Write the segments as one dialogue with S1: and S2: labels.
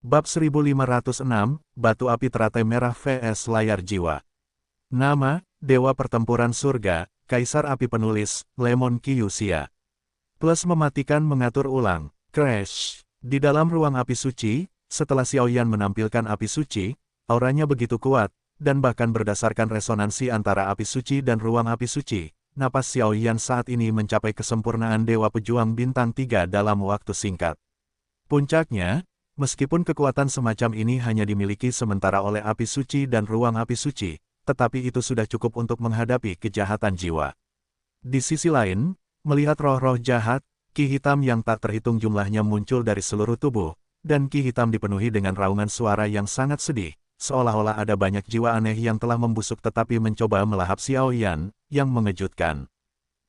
S1: Bab 1506, Batu Api Teratai Merah vs Layar Jiwa. Nama, Dewa Pertempuran Surga, Kaisar Api Penulis, Lemon Kyushia. Plus mematikan mengatur ulang, crash. Di dalam ruang api suci, setelah Xiaoyan menampilkan api suci, auranya begitu kuat, dan bahkan berdasarkan resonansi antara api suci dan ruang api suci, napas Xiaoyan saat ini mencapai kesempurnaan Dewa Pejuang Bintang 3 dalam waktu singkat. Puncaknya, meskipun kekuatan semacam ini hanya dimiliki sementara oleh api suci dan ruang api suci, tetapi itu sudah cukup untuk menghadapi kejahatan jiwa. Di sisi lain, melihat roh-roh jahat, ki hitam yang tak terhitung jumlahnya muncul dari seluruh tubuh, dan ki hitam dipenuhi dengan raungan suara yang sangat sedih, seolah-olah ada banyak jiwa aneh yang telah membusuk tetapi mencoba melahap Xiaoyan, yang mengejutkan.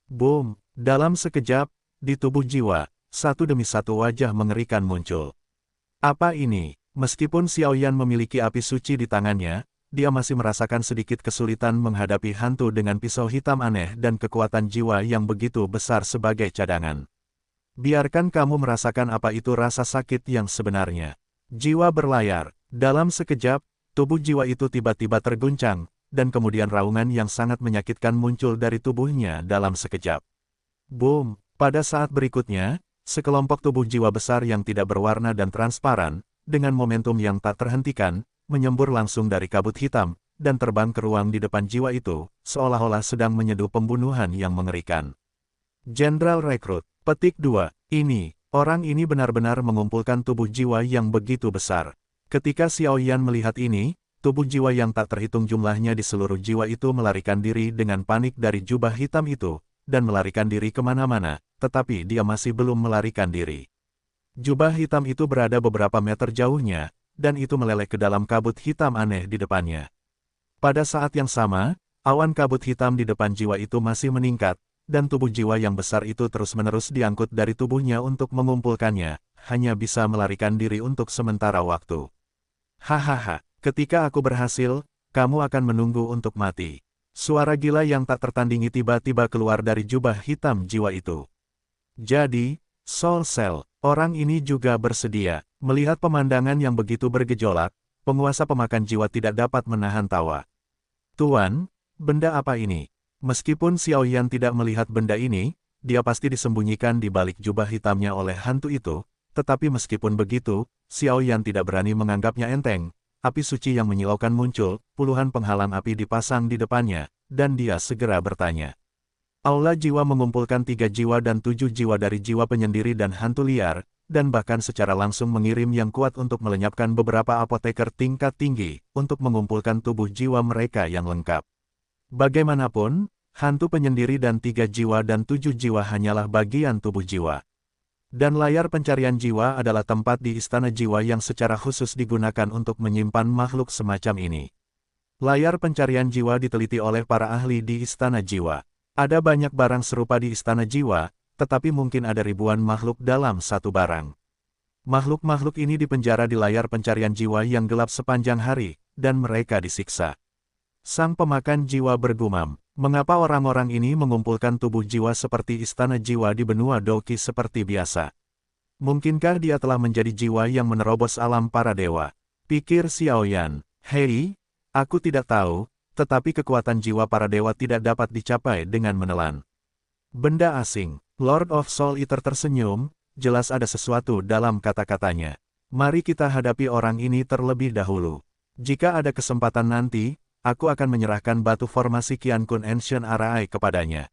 S1: Boom! Dalam sekejap, di tubuh jiwa, satu demi satu wajah mengerikan muncul. Apa ini? Meskipun Xiaoyan memiliki api suci di tangannya, dia masih merasakan sedikit kesulitan menghadapi hantu dengan pisau hitam aneh dan kekuatan jiwa yang begitu besar sebagai cadangan. Biarkan kamu merasakan apa itu rasa sakit yang sebenarnya. Jiwa berlayar. Dalam sekejap, tubuh jiwa itu tiba-tiba terguncang, dan kemudian raungan yang sangat menyakitkan muncul dari tubuhnya dalam sekejap. Boom! Pada saat berikutnya, sekelompok tubuh jiwa besar yang tidak berwarna dan transparan, dengan momentum yang tak terhentikan, menyembur langsung dari kabut hitam, dan terbang ke ruang di depan jiwa itu, seolah-olah sedang menyeduh pembunuhan yang mengerikan. Jenderal Rekrut. Petik 2. Orang ini benar-benar mengumpulkan tubuh jiwa yang begitu besar. Ketika Xiaoyan melihat ini, tubuh jiwa yang tak terhitung jumlahnya di seluruh jiwa itu melarikan diri dengan panik dari jubah hitam itu, dan melarikan diri kemana-mana, tetapi dia masih belum melarikan diri. Jubah hitam itu berada beberapa meter jauhnya, dan itu meleleh ke dalam kabut hitam aneh di depannya. Pada saat yang sama, awan kabut hitam di depan jiwa itu masih meningkat, dan tubuh jiwa yang besar itu terus-menerus diangkut dari tubuhnya untuk mengumpulkannya, hanya bisa melarikan diri untuk sementara waktu. Hahaha, ketika aku berhasil, kamu akan menunggu untuk mati. Suara gila yang tak tertandingi tiba-tiba keluar dari jubah hitam jiwa itu. Jadi, Soul Cell, orang ini juga bersedia. Melihat pemandangan yang begitu bergejolak, penguasa pemakan jiwa tidak dapat menahan tawa. Tuan, benda apa ini? Meskipun Xiaoyan tidak melihat benda ini, dia pasti disembunyikan di balik jubah hitamnya oleh hantu itu, tetapi meskipun begitu, Xiaoyan tidak berani menganggapnya enteng. Api suci yang menyilaukan muncul, puluhan penghalang api dipasang di depannya, dan dia segera bertanya. Aula jiwa mengumpulkan 3 jiwa dan 7 jiwa dari jiwa penyendiri dan hantu liar, dan bahkan secara langsung mengirim yang kuat untuk melenyapkan beberapa apoteker tingkat tinggi, untuk mengumpulkan tubuh jiwa mereka yang lengkap. Bagaimanapun, hantu penyendiri dan 3 jiwa dan 7 jiwa hanyalah bagian tubuh jiwa. Dan layar pencarian jiwa adalah tempat di istana jiwa yang secara khusus digunakan untuk menyimpan makhluk semacam ini. Layar pencarian jiwa diteliti oleh para ahli di istana jiwa. Ada banyak barang serupa di istana jiwa, tetapi mungkin ada ribuan makhluk dalam satu barang. Makhluk-makhluk ini dipenjara di layar pencarian jiwa yang gelap sepanjang hari, dan mereka disiksa. Sang pemakan jiwa bergumam, mengapa orang-orang ini mengumpulkan tubuh jiwa seperti istana jiwa di benua Doki seperti biasa? Mungkinkah dia telah menjadi jiwa yang menerobos alam para dewa? Pikir Xiaoyan. Hei, aku tidak tahu, tetapi kekuatan jiwa para dewa tidak dapat dicapai dengan menelan. Benda asing. Lord of Soul Eater tersenyum, jelas ada sesuatu dalam kata-katanya. Mari kita hadapi orang ini terlebih dahulu. Jika ada kesempatan nanti, aku akan menyerahkan batu formasi Qiankun Ancient Arai kepadanya.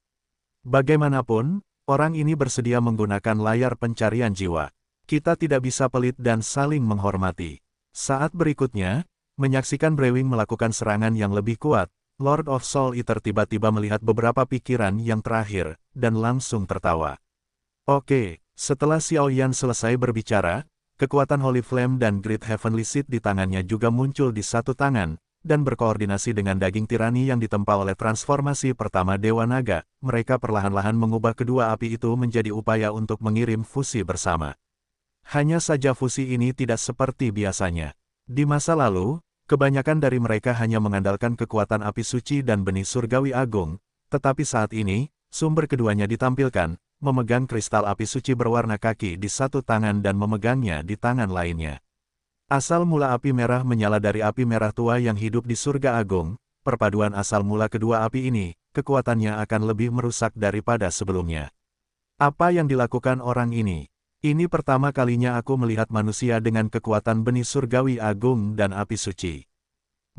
S1: Bagaimanapun, orang ini bersedia menggunakan layar pencarian jiwa. Kita tidak bisa pelit dan saling menghormati. Saat berikutnya, menyaksikan Brewing melakukan serangan yang lebih kuat, Lord of Soul Eater tiba-tiba melihat beberapa pikiran yang terakhir, dan langsung tertawa. Oke, setelah Xiaoyan selesai berbicara, kekuatan Holy Flame dan Great Heavenly Seed di tangannya juga muncul di satu tangan, dan berkoordinasi dengan daging tirani yang ditempa oleh transformasi pertama Dewa Naga, mereka perlahan-lahan mengubah kedua api itu menjadi upaya untuk mengirim fusi bersama. Hanya saja fusi ini tidak seperti biasanya. Di masa lalu, kebanyakan dari mereka hanya mengandalkan kekuatan api suci dan benih surgawi agung, tetapi saat ini, sumber keduanya ditampilkan, memegang kristal api suci berwarna kaki di satu tangan dan memegangnya di tangan lainnya. Asal mula api merah menyala dari api merah tua yang hidup di surga agung, perpaduan asal mula kedua api ini, kekuatannya akan lebih merusak daripada sebelumnya. Apa yang dilakukan orang ini? Ini pertama kalinya aku melihat manusia dengan kekuatan benih surgawi agung dan api suci.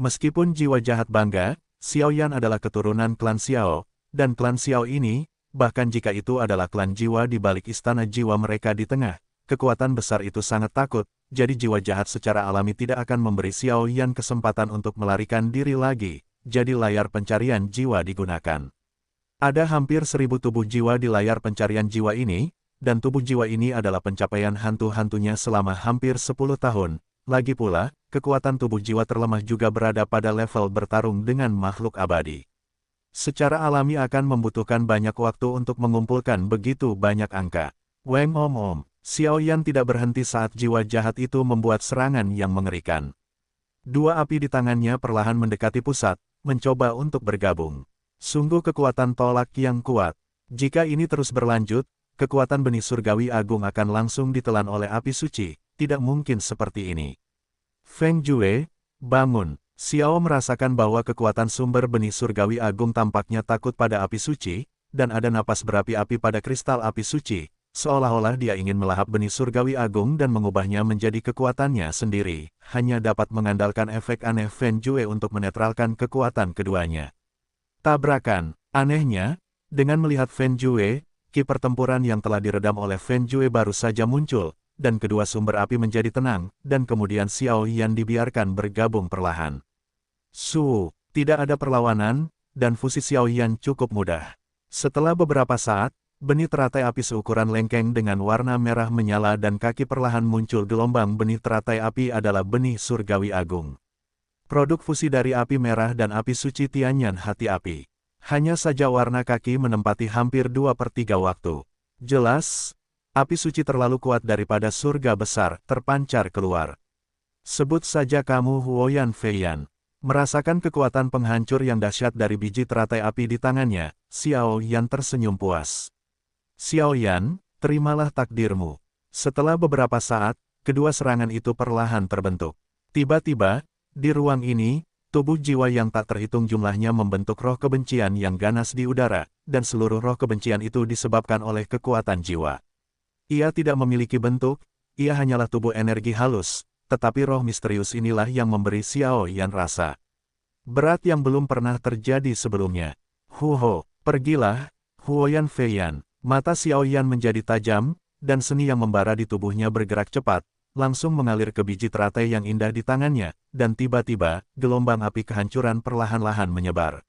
S1: Meskipun jiwa jahat bangga, Xiao Yan adalah keturunan klan Xiao, dan klan Xiao ini, bahkan jika itu adalah klan jiwa di balik istana jiwa mereka di tengah, kekuatan besar itu sangat takut, jadi jiwa jahat secara alami tidak akan memberi Xiao Yan kesempatan untuk melarikan diri lagi, jadi layar pencarian jiwa digunakan. Ada hampir 1000 tubuh jiwa di layar pencarian jiwa ini, dan tubuh jiwa ini adalah pencapaian hantu-hantunya selama hampir 10 tahun. Lagi pula, kekuatan tubuh jiwa terlemah juga berada pada level bertarung dengan makhluk abadi. Secara alami akan membutuhkan banyak waktu untuk mengumpulkan begitu banyak angka. Weng om. Xiao Yan tidak berhenti saat jiwa jahat itu membuat serangan yang mengerikan. Dua api di tangannya perlahan mendekati pusat, mencoba untuk bergabung. Sungguh kekuatan tolak yang kuat. Jika ini terus berlanjut, kekuatan benih surgawi agung akan langsung ditelan oleh api suci. Tidak mungkin seperti ini. Feng Jue, bangun. Xiao merasakan bahwa kekuatan sumber benih surgawi agung tampaknya takut pada api suci, dan ada napas berapi-api pada kristal api suci, seolah-olah dia ingin melahap benih surgawi agung dan mengubahnya menjadi kekuatannya sendiri, hanya dapat mengandalkan efek aneh Feng Jue untuk menetralkan kekuatan keduanya. Tabrakan. Anehnya, dengan melihat Feng Jue, ki pertempuran yang telah diredam oleh Feng Jue baru saja muncul, dan kedua sumber api menjadi tenang, dan kemudian Xiao Yan dibiarkan bergabung perlahan. Tidak ada perlawanan, dan fusi Xiao Yan cukup mudah. Setelah beberapa saat, benih teratai api seukuran lengkeng dengan warna merah menyala dan kaki perlahan muncul gelombang benih teratai api adalah benih surgawi agung. Produk fusi dari api merah dan api suci Tianyan hati api. Hanya saja warna kaki menempati hampir 2/3 waktu. Jelas, api suci terlalu kuat daripada surga besar, terpancar keluar. Sebut saja kamu Huoyan Feiyan. Merasakan kekuatan penghancur yang dahsyat dari biji teratai api di tangannya, Xiao Yan tersenyum puas. Xiao Yan, terimalah takdirmu. Setelah beberapa saat, kedua serangan itu perlahan terbentuk. Tiba-tiba, di ruang ini, tubuh jiwa yang tak terhitung jumlahnya membentuk roh kebencian yang ganas di udara, dan seluruh roh kebencian itu disebabkan oleh kekuatan jiwa. Ia tidak memiliki bentuk, ia hanyalah tubuh energi halus, tetapi roh misterius inilah yang memberi Xiao Yan rasa berat yang belum pernah terjadi sebelumnya. Pergilah, Huoyan Feiyan. Mata Xiao Yan menjadi tajam, dan seni yang membara di tubuhnya bergerak cepat, langsung mengalir ke biji teratai yang indah di tangannya, dan tiba-tiba, gelombang api kehancuran perlahan-lahan menyebar.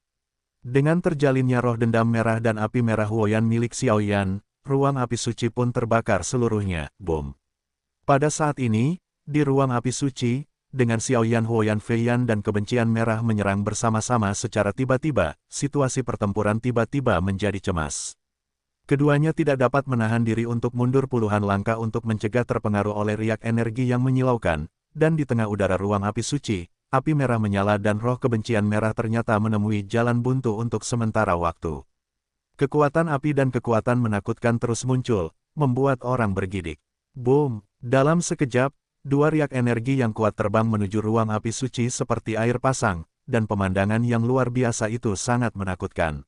S1: Dengan terjalinnya roh dendam merah dan api merah Huoyan milik Xiao Yan, ruang api suci pun terbakar seluruhnya, bom. Pada saat ini, di ruang api suci, dengan Xiao Yan Huoyan Feiyan dan kebencian merah menyerang bersama-sama secara tiba-tiba, situasi pertempuran tiba-tiba menjadi cemas. Keduanya tidak dapat menahan diri untuk mundur puluhan langkah untuk mencegah terpengaruh oleh riak energi yang menyilaukan, dan di tengah udara ruang api suci, api merah menyala dan roh kebencian merah ternyata menemui jalan buntu untuk sementara waktu. Kekuatan api dan kekuatan menakutkan terus muncul, membuat orang bergidik. Boom! Dalam sekejap, dua riak energi yang kuat terbang menuju ruang api suci seperti air pasang, dan pemandangan yang luar biasa itu sangat menakutkan.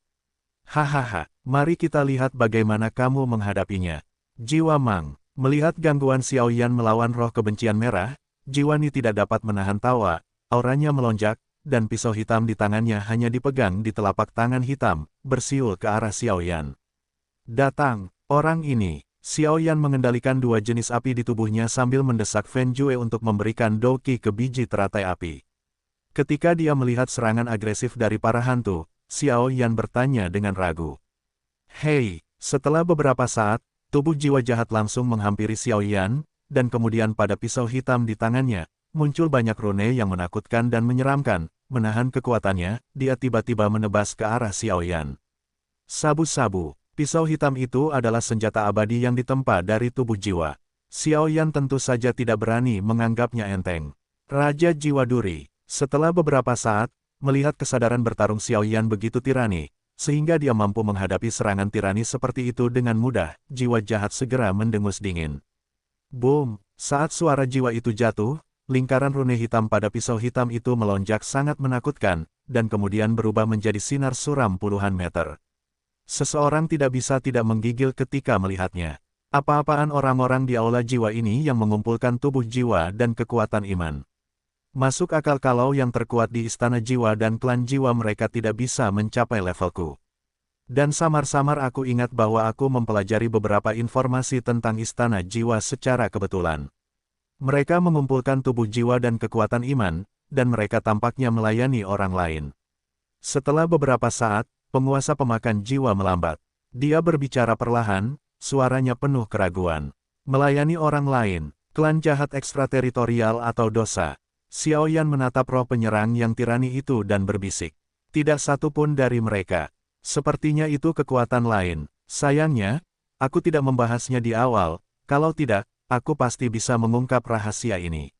S1: Hahaha, mari kita lihat bagaimana kamu menghadapinya. Jiwa Mang, melihat gangguan Xiao Yan melawan roh kebencian merah, jiwa Ni tidak dapat menahan tawa, auranya melonjak, dan pisau hitam di tangannya hanya dipegang di telapak tangan hitam, bersiul ke arah Xiao Yan. Datang, orang ini. Xiao Yan mengendalikan dua jenis api di tubuhnya sambil mendesak Feng Jue untuk memberikan doki ke biji teratai api. Ketika dia melihat serangan agresif dari para hantu, Xiao Yan bertanya dengan ragu. Hei, setelah beberapa saat, tubuh jiwa jahat langsung menghampiri Xiao Yan, dan kemudian pada pisau hitam di tangannya, muncul banyak rune yang menakutkan dan menyeramkan, menahan kekuatannya, dia tiba-tiba menebas ke arah Xiao Yan. Sabu-sabu. Pisau hitam itu adalah senjata abadi yang ditempa dari tubuh jiwa. Xiao Yan tentu saja tidak berani menganggapnya enteng. Raja Jiwa Duri. Setelah beberapa saat, melihat kesadaran bertarung Xiao Yan begitu tirani, sehingga dia mampu menghadapi serangan tirani seperti itu dengan mudah, jiwa jahat segera mendengus dingin. Boom! Saat suara jiwa itu jatuh, lingkaran rune hitam pada pisau hitam itu melonjak sangat menakutkan, dan kemudian berubah menjadi sinar suram puluhan meter. Seseorang tidak bisa tidak menggigil ketika melihatnya. Apa-apaan orang-orang di aula jiwa ini yang mengumpulkan tubuh jiwa dan kekuatan iman. Masuk akal kalau yang terkuat di istana jiwa dan klan jiwa mereka tidak bisa mencapai levelku. Dan samar-samar aku ingat bahwa aku mempelajari beberapa informasi tentang istana jiwa secara kebetulan. Mereka mengumpulkan tubuh jiwa dan kekuatan iman, dan mereka tampaknya melayani orang lain. Setelah beberapa saat, penguasa pemakan jiwa melambat. Dia berbicara perlahan, suaranya penuh keraguan. Melayani orang lain, klan jahat ekstrateritorial atau dosa. Xiao Yan menatap roh penyerang yang tirani itu dan berbisik. Tidak satu pun dari mereka. Sepertinya itu kekuatan lain. Sayangnya, aku tidak membahasnya di awal, kalau tidak, aku pasti bisa mengungkap rahasia ini.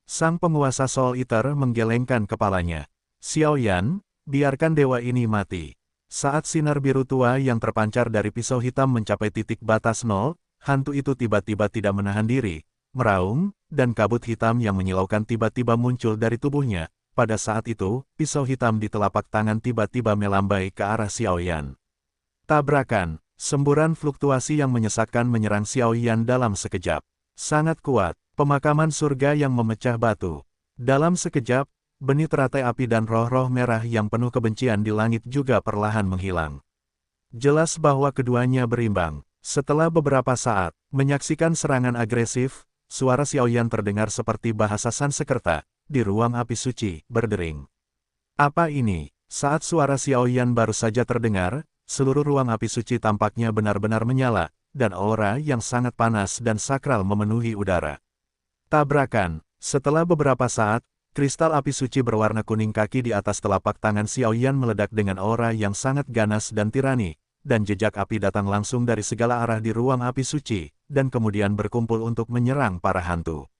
S1: Sang penguasa Soul Eater menggelengkan kepalanya. Xiao Yan, biarkan dewa ini mati. Saat sinar biru tua yang terpancar dari pisau hitam mencapai titik batas nol, hantu itu tiba-tiba tidak menahan diri, meraung, dan kabut hitam yang menyilaukan tiba-tiba muncul dari tubuhnya. Pada saat itu, pisau hitam di telapak tangan tiba-tiba melambai ke arah Xiao Yan. Tabrakan, semburan fluktuasi yang menyesakkan menyerang Xiao Yan dalam sekejap. Sangat kuat, pemakaman surga yang memecah batu. Dalam sekejap, benih teratai api dan roh-roh merah yang penuh kebencian di langit juga perlahan menghilang. Jelas bahwa keduanya berimbang. Setelah beberapa saat, menyaksikan serangan agresif, suara Xiao Yan terdengar seperti bahasa Sanskerta, di ruang api suci, berdering. Apa ini? Saat suara Xiao Yan baru saja terdengar, seluruh ruang api suci tampaknya benar-benar menyala, dan aura yang sangat panas dan sakral memenuhi udara. Tabrakan. Setelah beberapa saat, kristal api suci berwarna kuning kaki di atas telapak tangan Xiao Yan meledak dengan aura yang sangat ganas dan tirani, dan jejak api datang langsung dari segala arah di ruang api suci, dan kemudian berkumpul untuk menyerang para hantu.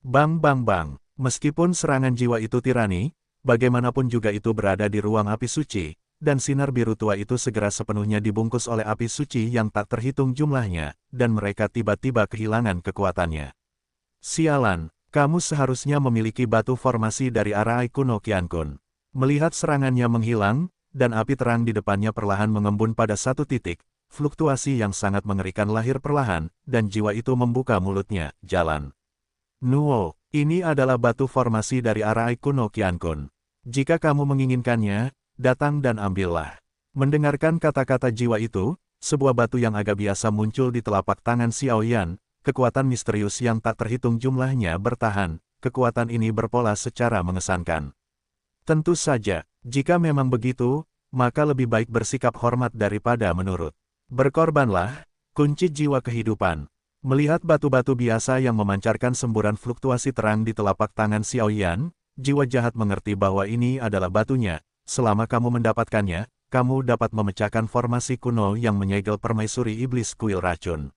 S1: Bang bang bang, meskipun serangan jiwa itu tirani, bagaimanapun juga itu berada di ruang api suci, dan sinar biru tua itu segera sepenuhnya dibungkus oleh api suci yang tak terhitung jumlahnya, dan mereka tiba-tiba kehilangan kekuatannya. Sialan, kamu seharusnya memiliki batu formasi dari arah Kuno Qiankun. Melihat serangannya menghilang, dan api terang di depannya perlahan mengembun pada satu titik, fluktuasi yang sangat mengerikan lahir perlahan, dan jiwa itu membuka mulutnya, jalan. Nuo, ini adalah batu formasi dari arah Kuno Qiankun. Jika kamu menginginkannya, datang dan ambillah. Mendengarkan kata-kata jiwa itu, sebuah batu yang agak biasa muncul di telapak tangan Xiao Yan, kekuatan misterius yang tak terhitung jumlahnya bertahan, kekuatan ini berpola secara mengesankan. Tentu saja, jika memang begitu, maka lebih baik bersikap hormat daripada menurut. Berkorbanlah, kunci jiwa kehidupan. Melihat batu-batu biasa yang memancarkan semburan fluktuasi terang di telapak tangan Xiao Yan, jiwa jahat mengerti bahwa ini adalah batunya. Selama kamu mendapatkannya, kamu dapat memecahkan formasi kuno yang menyegel permaisuri iblis kuil racun.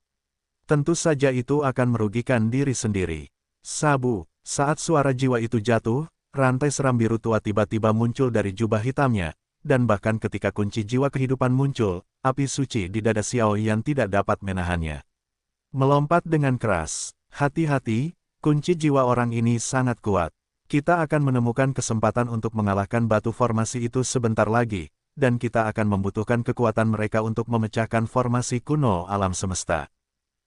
S1: Tentu saja itu akan merugikan diri sendiri. Sabu, saat suara jiwa itu jatuh, rantai seram biru tua tiba-tiba muncul dari jubah hitamnya, dan bahkan ketika kunci jiwa kehidupan muncul, api suci di dada Xiao Yan tidak dapat menahannya. Melompat dengan keras, hati-hati, kunci jiwa orang ini sangat kuat. Kita akan menemukan kesempatan untuk mengalahkan batu formasi itu sebentar lagi, dan kita akan membutuhkan kekuatan mereka untuk memecahkan formasi kuno alam semesta.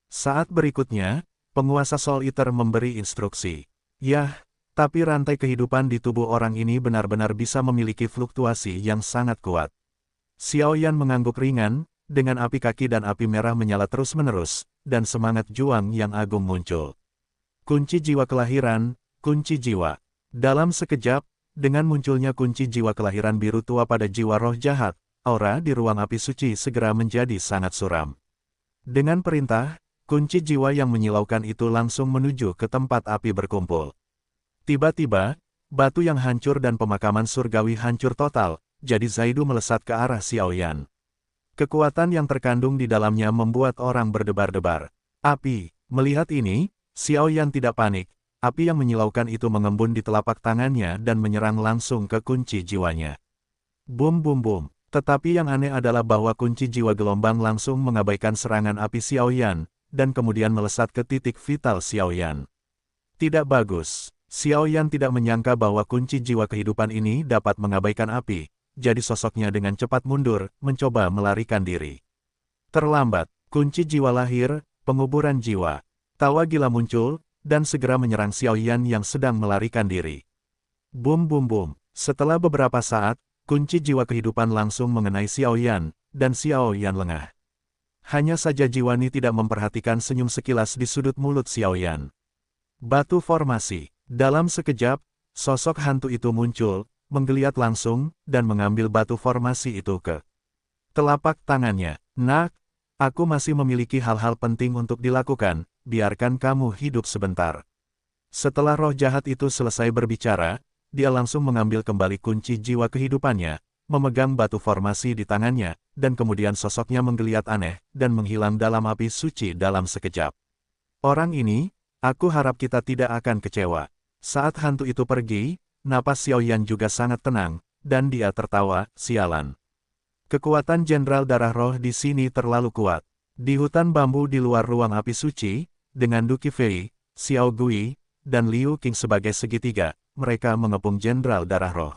S1: Saat berikutnya, penguasa Soul Eater memberi instruksi. Yah, tapi rantai kehidupan di tubuh orang ini benar-benar bisa memiliki fluktuasi yang sangat kuat. Xiao Yan mengangguk ringan, dengan api kaki dan api merah menyala terus-menerus, dan semangat juang yang agung muncul. Kunci jiwa kelahiran, kunci jiwa. Dalam sekejap, dengan munculnya kunci jiwa kelahiran biru tua pada jiwa roh jahat, aura di ruang api suci segera menjadi sangat suram. Dengan perintah, kunci jiwa yang menyilaukan itu langsung menuju ke tempat api berkumpul. Tiba-tiba, batu yang hancur dan pemakaman surgawi hancur total, jadi Zaidu melesat ke arah Xiao Yan. Kekuatan yang terkandung di dalamnya membuat orang berdebar-debar. Api, melihat ini, Xiao Yan tidak panik. Api yang menyilaukan itu mengembun di telapak tangannya dan menyerang langsung ke kunci jiwanya. Bum bum bum. Tetapi yang aneh adalah bahwa kunci jiwa gelombang langsung mengabaikan serangan api Xiao Yan, dan kemudian melesat ke titik vital Xiao Yan. Tidak bagus. Xiao Yan tidak menyangka bahwa kunci jiwa kehidupan ini dapat mengabaikan api, jadi sosoknya dengan cepat mundur, mencoba melarikan diri. Terlambat, kunci jiwa lahir, penguburan jiwa. Tawa gila muncul, dan segera menyerang Xiao Yan yang sedang melarikan diri. Bum bum bum. Setelah beberapa saat, kunci jiwa kehidupan langsung mengenai Xiao Yan, dan Xiao Yan lengah. Hanya saja Jiwani tidak memperhatikan senyum sekilas di sudut mulut Xiao Yan. Batu formasi. Dalam sekejap, sosok hantu itu muncul, menggeliat langsung, dan mengambil batu formasi itu ke telapak tangannya. Nak, aku masih memiliki hal-hal penting untuk dilakukan, biarkan kamu hidup sebentar. Setelah roh jahat itu selesai berbicara, dia langsung mengambil kembali kunci jiwa kehidupannya, memegang batu formasi di tangannya, dan kemudian sosoknya menggeliat aneh, dan menghilang dalam api suci dalam sekejap. Orang ini, aku harap kita tidak akan kecewa. Saat hantu itu pergi, napas Xiao Yan juga sangat tenang, dan dia tertawa, sialan. Kekuatan Jenderal Darah Roh di sini terlalu kuat. Di hutan bambu di luar ruang api suci, dengan Du Qifei, Xiao Gui, dan Liu Qing sebagai segitiga, mereka mengepung Jenderal Darah Roh.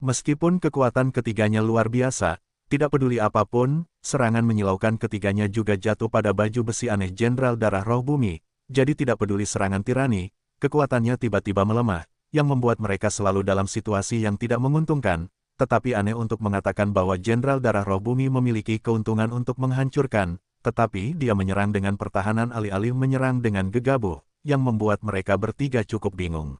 S1: Meskipun kekuatan ketiganya luar biasa, tidak peduli apapun, serangan menyilaukan ketiganya juga jatuh pada baju besi aneh Jenderal Darah Roh Bumi, jadi tidak peduli serangan tirani, kekuatannya tiba-tiba melemah, yang membuat mereka selalu dalam situasi yang tidak menguntungkan, tetapi aneh untuk mengatakan bahwa Jenderal Darah Roh Bumi memiliki keuntungan untuk menghancurkan, tetapi dia menyerang dengan pertahanan alih-alih menyerang dengan gegabah, yang membuat mereka bertiga cukup bingung.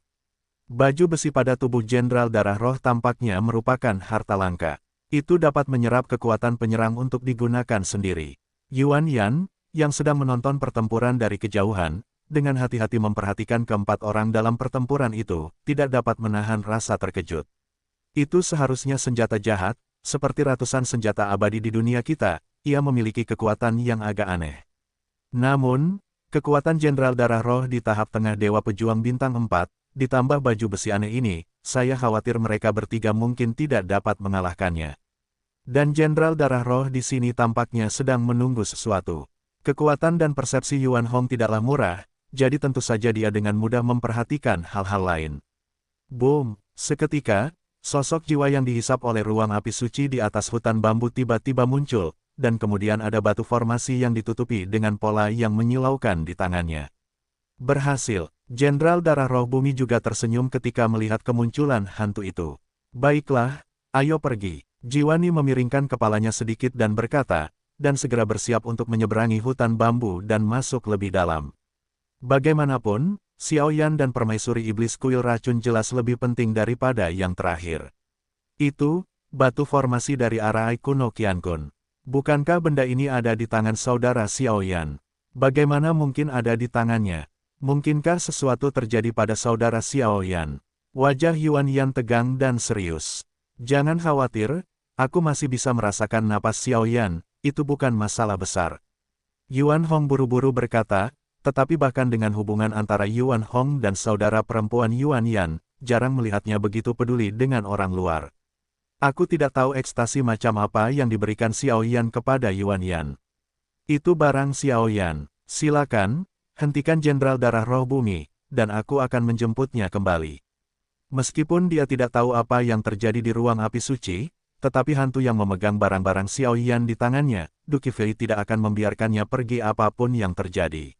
S1: Baju besi pada tubuh Jenderal Darah Roh tampaknya merupakan harta langka. Itu dapat menyerap kekuatan penyerang untuk digunakan sendiri. Yuan Yan, yang sedang menonton pertempuran dari kejauhan, dengan hati-hati memperhatikan keempat orang dalam pertempuran itu, tidak dapat menahan rasa terkejut. Itu seharusnya senjata jahat, seperti ratusan senjata abadi di dunia kita, ia memiliki kekuatan yang agak aneh. Namun, kekuatan Jenderal Darah Roh di tahap tengah Dewa Pejuang Bintang 4, ditambah baju besi aneh ini, saya khawatir mereka bertiga mungkin tidak dapat mengalahkannya. Dan Jenderal Darah Roh di sini tampaknya sedang menunggu sesuatu. Kekuatan dan persepsi Yuan Hong tidaklah murah, jadi tentu saja dia dengan mudah memperhatikan hal-hal lain. Boom! Seketika, sosok jiwa yang dihisap oleh ruang api suci di atas hutan bambu tiba-tiba muncul, dan kemudian ada batu formasi yang ditutupi dengan pola yang menyilaukan di tangannya. Berhasil! Jenderal Darah Roh Bumi juga tersenyum ketika melihat kemunculan hantu itu. Baiklah, ayo pergi. Jiwani memiringkan kepalanya sedikit dan berkata, dan segera bersiap untuk menyeberangi hutan bambu dan masuk lebih dalam. Bagaimanapun, Xiao Yan dan permaisuri iblis kuil racun jelas lebih penting daripada yang terakhir. Itu, batu formasi dari Arai Kuno Qiankun. Bukankah benda ini ada di tangan saudara Xiao Yan? Bagaimana mungkin ada di tangannya? Mungkinkah sesuatu terjadi pada saudara Xiao Yan? Wajah Yuan Yan tegang dan serius. Jangan khawatir, aku masih bisa merasakan napas Xiao Yan, itu bukan masalah besar. Yuan Hong buru-buru berkata, tetapi bahkan dengan hubungan antara Yuan Hong dan saudara perempuan Yuan Yan, jarang melihatnya begitu peduli dengan orang luar. Aku tidak tahu ekstasi macam apa yang diberikan Xiao Yan kepada Yuan Yan. Itu barang Xiao Yan. Silakan, hentikan Jenderal Darah Roh Bumi, dan aku akan menjemputnya kembali. Meskipun dia tidak tahu apa yang terjadi di ruang api suci, tetapi hantu yang memegang barang-barang Xiao Yan di tangannya, Du Qifei tidak akan membiarkannya pergi apapun yang terjadi.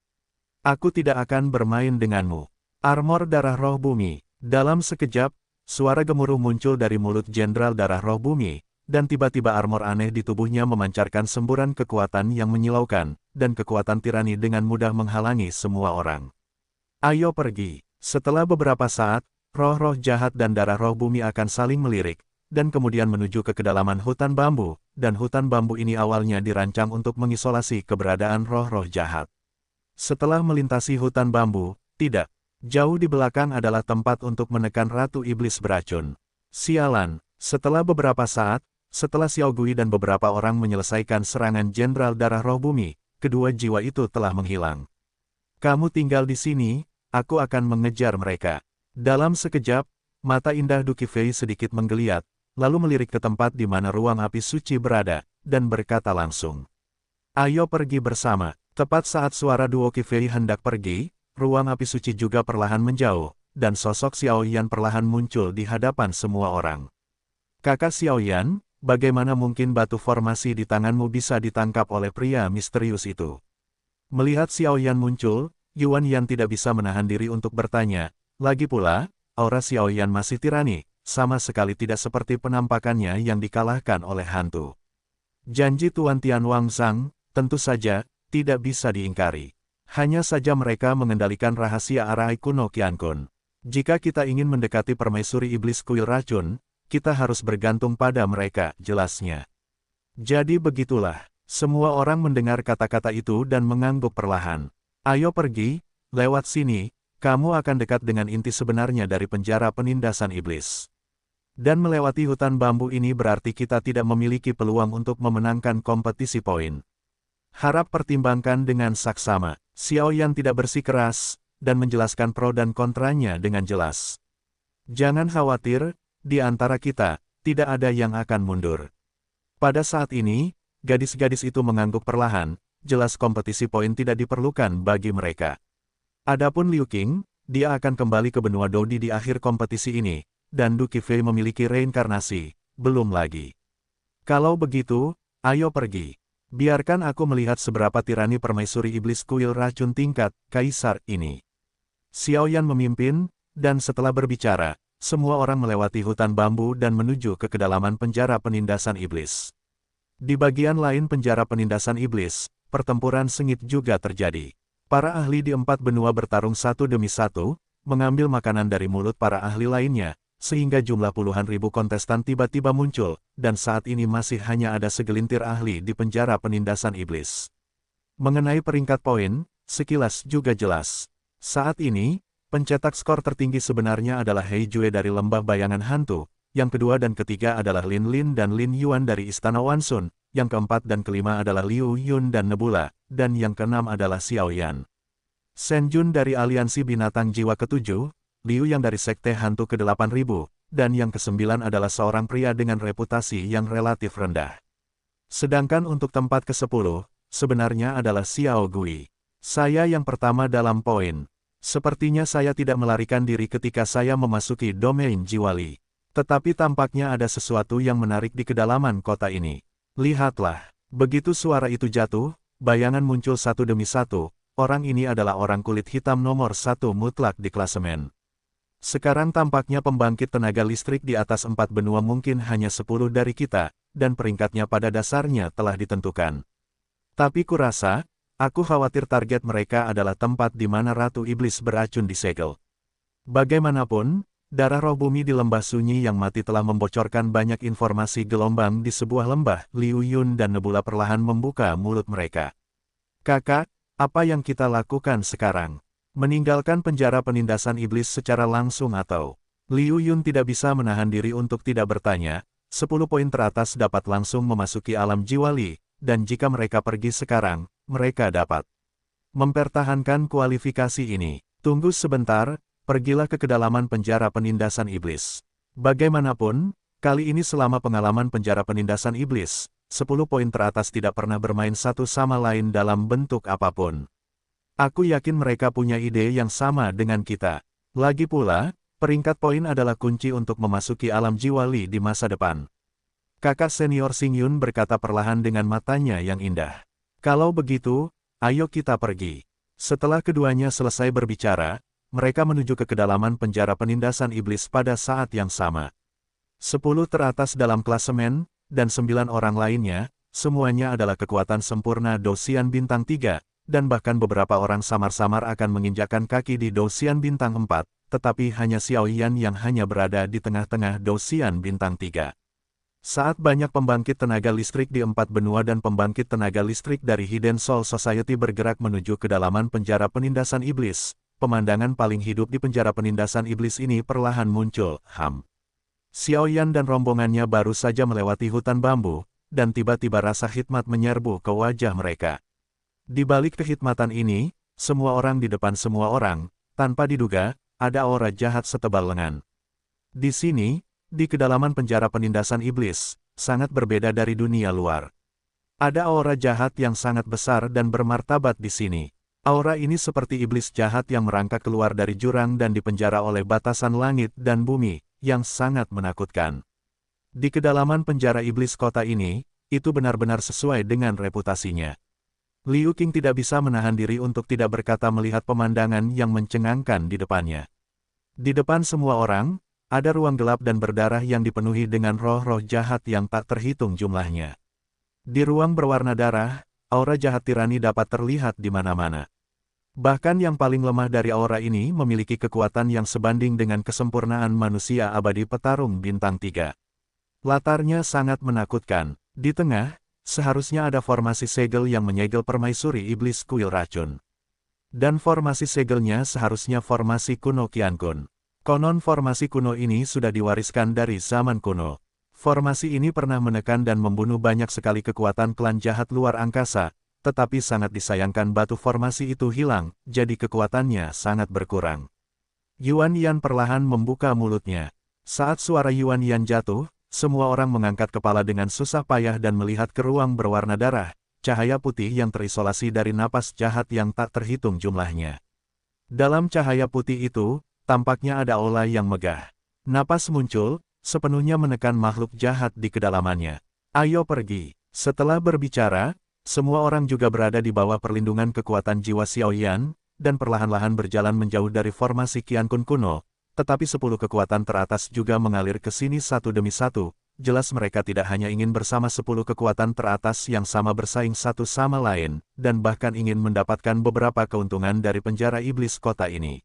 S1: Aku tidak akan bermain denganmu. Armor Darah Roh Bumi. Dalam sekejap, suara gemuruh muncul dari mulut Jenderal Darah Roh Bumi, dan tiba-tiba armor aneh di tubuhnya memancarkan semburan kekuatan yang menyilaukan, dan kekuatan tirani dengan mudah menghalangi semua orang. Ayo pergi. Setelah beberapa saat, roh-roh jahat dan darah roh bumi akan saling melirik, dan kemudian menuju ke kedalaman hutan bambu, dan hutan bambu ini awalnya dirancang untuk mengisolasi keberadaan roh-roh jahat. Setelah melintasi hutan bambu, tidak. Jauh di belakang adalah tempat untuk menekan Ratu Iblis beracun. Sialan, setelah beberapa saat, setelah Xiao Gui dan beberapa orang menyelesaikan serangan Jenderal Darah Roh Bumi, kedua jiwa itu telah menghilang. Kamu tinggal di sini, aku akan mengejar mereka. Dalam sekejap, mata indah Du Qifei sedikit menggeliat, lalu melirik ke tempat di mana ruang api suci berada, dan berkata langsung. Ayo pergi bersama. Tepat saat suara duo Qifei hendak pergi, ruang api suci juga perlahan menjauh, dan sosok Xiao Yan perlahan muncul di hadapan semua orang. Kakak Xiao Yan, bagaimana mungkin batu formasi di tanganmu bisa ditangkap oleh pria misterius itu? Melihat Xiao Yan muncul, Yuan Yan tidak bisa menahan diri untuk bertanya. Lagi pula, aura Xiao Yan masih tirani, sama sekali tidak seperti penampakannya yang dikalahkan oleh hantu. Janji Tuan Tian Wang Zhang, tentu saja, tidak bisa diingkari. Hanya saja mereka mengendalikan rahasia Arai kuno Qiankun. Jika kita ingin mendekati permaisuri iblis kuil racun, kita harus bergantung pada mereka, jelasnya. Jadi begitulah, semua orang mendengar kata-kata itu dan mengangguk perlahan. Ayo pergi, lewat sini, kamu akan dekat dengan inti sebenarnya dari penjara penindasan iblis. Dan melewati hutan bambu ini berarti kita tidak memiliki peluang untuk memenangkan kompetisi poin. Harap pertimbangkan dengan saksama. Xiao Yan tidak bersikeras, dan menjelaskan pro dan kontranya dengan jelas. Jangan khawatir, di antara kita, tidak ada yang akan mundur. Pada saat ini, gadis-gadis itu mengangguk perlahan, jelas kompetisi poin tidak diperlukan bagi mereka. Adapun Liu Qing, dia akan kembali ke benua Dodi di akhir kompetisi ini, dan Du Qifei memiliki reinkarnasi, belum lagi. Kalau begitu, ayo pergi. Biarkan aku melihat seberapa tirani permaisuri iblis kuil racun tingkat kaisar ini. Xiao Yan memimpin, dan setelah berbicara, semua orang melewati hutan bambu dan menuju ke kedalaman penjara penindasan iblis. Di bagian lain penjara penindasan iblis, pertempuran sengit juga terjadi. Para ahli di 4 benua bertarung satu demi satu, mengambil makanan dari mulut para ahli lainnya, sehingga jumlah puluhan ribu kontestan tiba-tiba muncul, dan saat ini masih hanya ada segelintir ahli di penjara penindasan iblis. Mengenai peringkat poin, sekilas juga jelas. Saat ini, pencetak skor tertinggi sebenarnya adalah Hei Jue dari Lembah Bayangan Hantu, yang kedua dan ketiga adalah Lin Lin dan Lin Yuan dari Istana Wansun, yang keempat dan kelima adalah Liu Yun dan Nebula, dan yang keenam adalah Xiao Yan. Shen Jun dari Aliansi Binatang Jiwa ketujuh, Liu yang dari Sekte Hantu ke-8000, dan yang ke-9 adalah seorang pria dengan reputasi yang relatif rendah. Sedangkan untuk tempat ke-10, sebenarnya adalah Xiao Gui. Saya yang pertama dalam poin. Sepertinya saya tidak melarikan diri ketika saya memasuki domain Jiwali. Tetapi tampaknya ada sesuatu yang menarik di kedalaman kota ini. Lihatlah, begitu suara itu jatuh, bayangan muncul satu demi satu, orang ini adalah orang kulit hitam nomor 1 mutlak di klasemen. Sekarang tampaknya pembangkit tenaga listrik di atas 4 benua mungkin hanya 10 dari kita, dan peringkatnya pada dasarnya telah ditentukan. Tapi kurasa, aku khawatir target mereka adalah tempat di mana Ratu Iblis beracun disegel. Bagaimanapun, darah roh bumi di lembah sunyi yang mati telah membocorkan banyak informasi gelombang di sebuah lembah. Liu Yun dan Nebula perlahan membuka mulut mereka. Kakak, apa yang kita lakukan sekarang? Meninggalkan penjara penindasan iblis secara langsung atau? Liu Yun tidak bisa menahan diri untuk tidak bertanya. 10 poin teratas dapat langsung memasuki alam Jiwali, dan jika mereka pergi sekarang, mereka dapat mempertahankan kualifikasi ini. Tunggu sebentar, pergilah ke kedalaman penjara penindasan iblis. Bagaimanapun, kali ini selama pengalaman penjara penindasan iblis, 10 poin teratas tidak pernah bermain satu sama lain dalam bentuk apapun. Aku yakin mereka punya ide yang sama dengan kita. Lagi pula, peringkat poin adalah kunci untuk memasuki alam Jiwali di masa depan. Kakak senior Xing Yun berkata perlahan dengan matanya yang indah. Kalau begitu, ayo kita pergi. Setelah keduanya selesai berbicara, mereka menuju ke kedalaman penjara penindasan iblis pada saat yang sama. 10 teratas dalam klasemen, dan 9 orang lainnya, semuanya adalah kekuatan sempurna Dosian Bintang 3, dan bahkan beberapa orang samar-samar akan menginjakkan kaki di Dosian Bintang 4, tetapi hanya Xiao Yan yang hanya berada di tengah-tengah Dosian Bintang 3. Saat banyak pembangkit tenaga listrik di 4 benua dan pembangkit tenaga listrik dari Hidden Soul Society bergerak menuju kedalaman penjara penindasan iblis, pemandangan paling hidup di penjara penindasan iblis ini perlahan muncul. Xiao Yan dan rombongannya baru saja melewati hutan bambu, dan tiba-tiba rasa khidmat menyerbu ke wajah mereka. Di balik kekhidmatan ini, semua orang di depan semua orang, tanpa diduga, ada aura jahat setebal lengan. Di sini, di kedalaman penjara penindasan iblis, sangat berbeda dari dunia luar. Ada aura jahat yang sangat besar dan bermartabat di sini. Aura ini seperti iblis jahat yang merangkak keluar dari jurang dan dipenjara oleh batasan langit dan bumi, yang sangat menakutkan. Di kedalaman penjara iblis kota ini, itu benar-benar sesuai dengan reputasinya. Liu Qing tidak bisa menahan diri untuk tidak berkata melihat pemandangan yang mencengangkan di depannya. Di depan semua orang, ada ruang gelap dan berdarah yang dipenuhi dengan roh-roh jahat yang tak terhitung jumlahnya. Di ruang berwarna darah, aura jahat tirani dapat terlihat di mana-mana. Bahkan yang paling lemah dari aura ini memiliki kekuatan yang sebanding dengan kesempurnaan manusia abadi petarung bintang 3. Latarnya sangat menakutkan. Di tengah, seharusnya ada formasi segel yang menyegel permaisuri iblis kuil racun. Dan formasi segelnya seharusnya formasi kuno Qiankun. Konon formasi kuno ini sudah diwariskan dari zaman kuno. Formasi ini pernah menekan dan membunuh banyak sekali kekuatan klan jahat luar angkasa, tetapi sangat disayangkan batu formasi itu hilang, jadi kekuatannya sangat berkurang. Yuan Yan perlahan membuka mulutnya. Saat suara Yuan Yan jatuh, semua orang mengangkat kepala dengan susah payah dan melihat ke ruang berwarna darah, cahaya putih yang terisolasi dari napas jahat yang tak terhitung jumlahnya. Dalam cahaya putih itu, tampaknya ada aura yang megah. Napas muncul, sepenuhnya menekan makhluk jahat di kedalamannya. Ayo pergi. Setelah berbicara, semua orang juga berada di bawah perlindungan kekuatan jiwa Xiaoyan, dan perlahan-lahan berjalan menjauh dari formasi Qiankun kuno, tetapi 10 kekuatan teratas juga mengalir ke sini satu demi satu. Jelas mereka tidak hanya ingin bersama 10 kekuatan teratas yang sama bersaing satu sama lain, dan bahkan ingin mendapatkan beberapa keuntungan dari penjara iblis kota ini.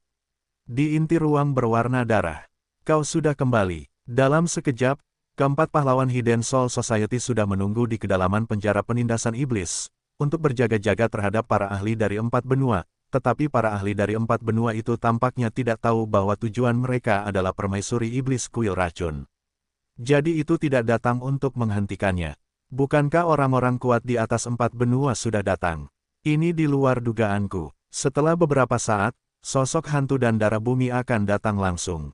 S1: Di inti ruang berwarna darah, kau sudah kembali. Dalam sekejap, keempat pahlawan Hidden Soul Society sudah menunggu di kedalaman penjara penindasan iblis, untuk berjaga-jaga terhadap para ahli dari 4 benua, tetapi para ahli dari 4 benua itu tampaknya tidak tahu bahwa tujuan mereka adalah permaisuri iblis kuil racun. Jadi itu tidak datang untuk menghentikannya. Bukankah orang-orang kuat di atas 4 benua sudah datang? Ini di luar dugaanku. Setelah beberapa saat, sosok hantu dan darah bumi akan datang langsung.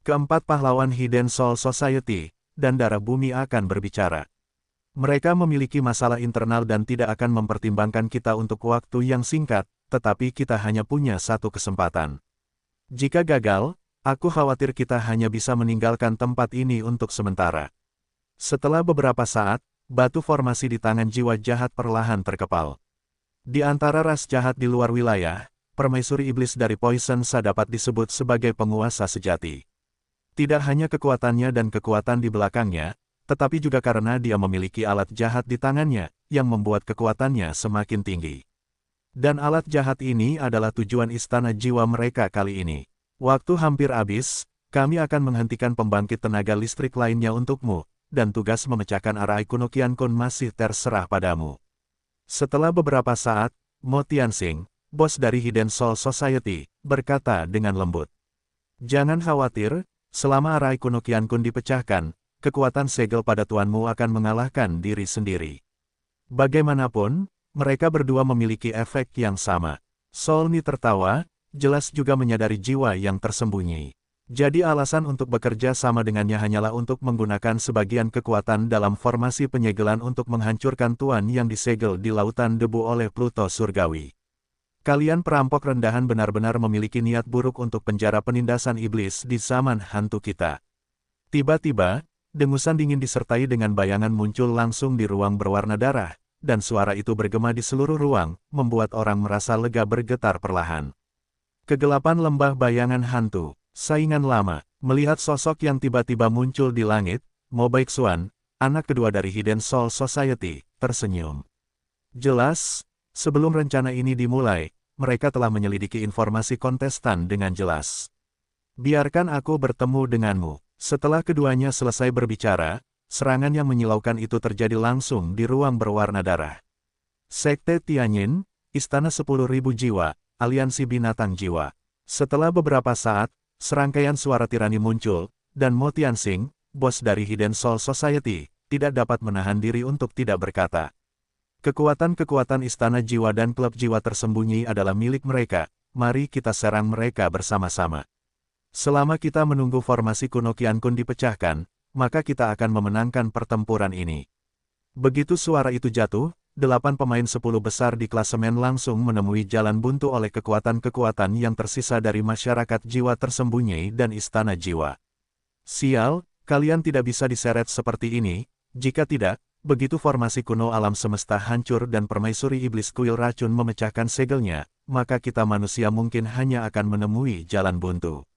S1: Keempat pahlawan Hidden Soul Society dan darah bumi akan berbicara. Mereka memiliki masalah internal dan tidak akan mempertimbangkan kita untuk waktu yang singkat, tetapi kita hanya punya satu kesempatan. Jika gagal, aku khawatir kita hanya bisa meninggalkan tempat ini untuk sementara. Setelah beberapa saat, batu formasi di tangan jiwa jahat perlahan terkepal. Di antara ras jahat di luar wilayah, permaisuri iblis dari Poison Sa dapat disebut sebagai penguasa sejati. Tidak hanya kekuatannya dan kekuatan di belakangnya, tetapi juga karena dia memiliki alat jahat di tangannya, yang membuat kekuatannya semakin tinggi. Dan alat jahat ini adalah tujuan istana jiwa mereka kali ini. Waktu hampir habis, kami akan menghentikan pembangkit tenaga listrik lainnya untukmu, dan tugas memecahkan arai kuno Qiankun masih terserah padamu. Setelah beberapa saat, Mo Tianxing, bos dari Hidden Soul Society, berkata dengan lembut. Jangan khawatir, selama arai kuno Qiankun dipecahkan, kekuatan segel pada tuanmu akan mengalahkan diri sendiri. Bagaimanapun, mereka berdua memiliki efek yang sama. Solni tertawa, jelas juga menyadari jiwa yang tersembunyi. Jadi alasan untuk bekerja sama dengannya hanyalah untuk menggunakan sebagian kekuatan dalam formasi penyegelan untuk menghancurkan tuan yang disegel di lautan debu oleh Pluto Surgawi. Kalian perampok rendahan benar-benar memiliki niat buruk untuk penjara penindasan iblis di zaman hantu kita. Tiba-tiba, dengusan dingin disertai dengan bayangan muncul langsung di ruang berwarna darah, dan suara itu bergema di seluruh ruang, membuat orang merasa lega bergetar perlahan. Kegelapan lembah bayangan hantu, saingan lama, melihat sosok yang tiba-tiba muncul di langit, Mo Baixuan, anak kedua dari Hidden Soul Society, tersenyum. Jelas, sebelum rencana ini dimulai, mereka telah menyelidiki informasi kontestan dengan jelas. Biarkan aku bertemu denganmu. Setelah keduanya selesai berbicara, serangan yang menyilaukan itu terjadi langsung di ruang berwarna darah. Sekte Tianyin, Istana 10.000 Jiwa, Aliansi Binatang Jiwa. Setelah beberapa saat, serangkaian suara tirani muncul, dan Mo Tianxing, bos dari Hidden Soul Society, tidak dapat menahan diri untuk tidak berkata. Kekuatan-kekuatan Istana Jiwa dan Klub Jiwa tersembunyi adalah milik mereka, mari kita serang mereka bersama-sama. Selama kita menunggu formasi kuno Qiankun dipecahkan, maka kita akan memenangkan pertempuran ini. Begitu suara itu jatuh, 8 pemain 10 besar di klasemen langsung menemui jalan buntu oleh kekuatan-kekuatan yang tersisa dari masyarakat jiwa tersembunyi dan istana jiwa. Sial, kalian tidak bisa diseret seperti ini, jika tidak, begitu formasi kuno alam semesta hancur dan permaisuri iblis kuil racun memecahkan segelnya, maka kita manusia mungkin hanya akan menemui jalan buntu.